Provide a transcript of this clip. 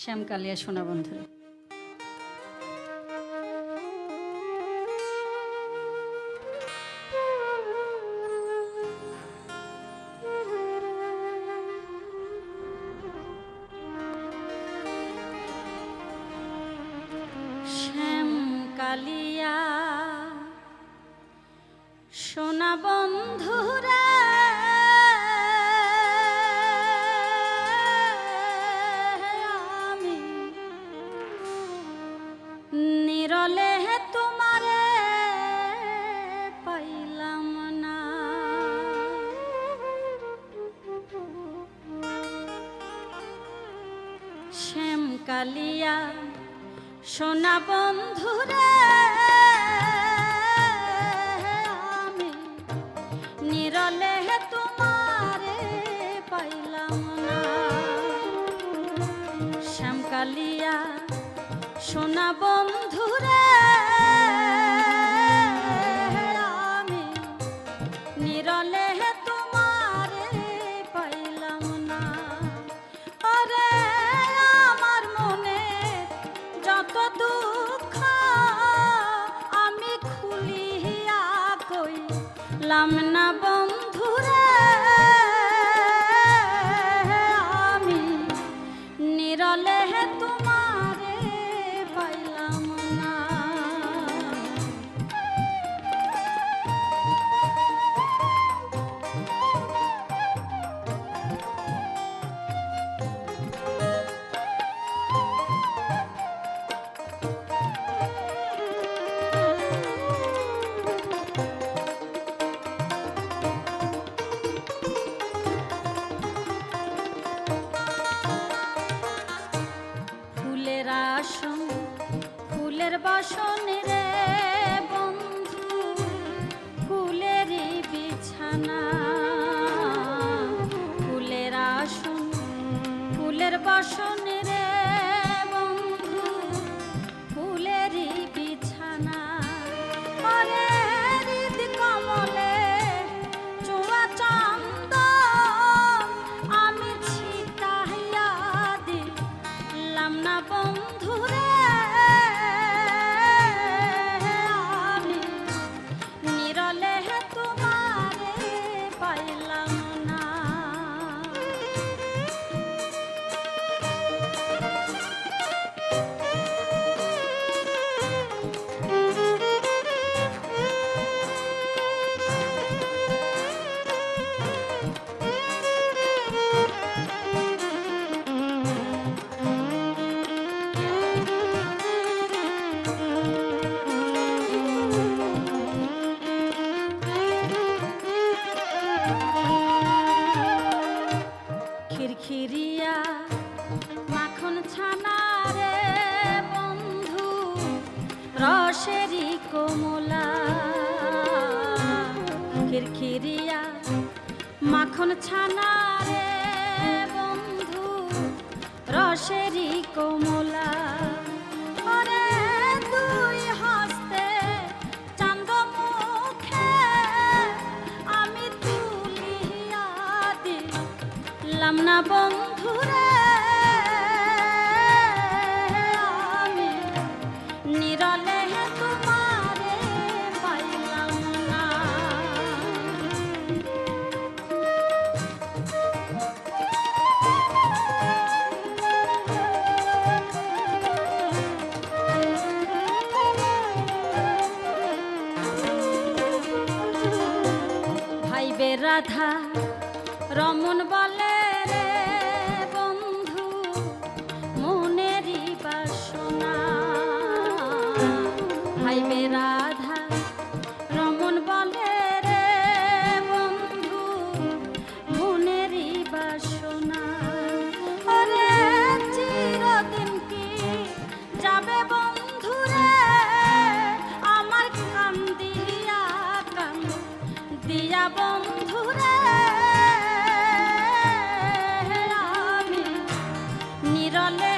শ্যামকালিয়া সোনা বন্ধুরা। শ্যামকালিয়া সোনা বন্ধুরা, নিরলে তোমারে পাইলাম না। শ্যামকালিয়া সোনা বন্ধুরে, আমি নিরলে তোমারে পাইলাম না। শ্যামকালিয়া সোনা বন্ধুরে, আমি নিরলে তোমারে পাইলাম না। ওরে আমার মনে যত দুঃখ আমি খুলিয়া কইলাম না বন্ধুরে, আমি নিরলে তোমারে পাইলাম না। ফুলের আসন ফুলের বাসন রে বন্ধু, ফুলেরই বিছানা। ফুলের আসন ফুলের বাসন রে বন্ধু, ফুলেরই বিছানা। ওরে হৃদ কমলে চুয়া চন্দন আমি ছিটাইয়া দিলাম না বন্ধুরে, আমি নিরলে তোমারে পাইলাম না। খিরখিরিয়া মাখন ছানা রে বন্ধু, রসেরই কোমলা। খিরখিরিয়া মাখন ছানা রে বন্ধু, রসেরই কোমলা। ওরে দুই হস্তে চান্দ মুখে আমি তুলিয়া দিলাম না বন্ধুরে, আমি নিরলে তোমারে পাইলাম না। ভাইবে রাধা রমন বলে রে বন্ধু, মনেরই বাসনা। ভাইবে রাধা রমন বলে রে বন্ধু, মনেরই বাসনা। ওরে চিরদিন কি যাবে বন্ধুরে, আমার কান দিয়া বন্ধুরে, আমি নিরলে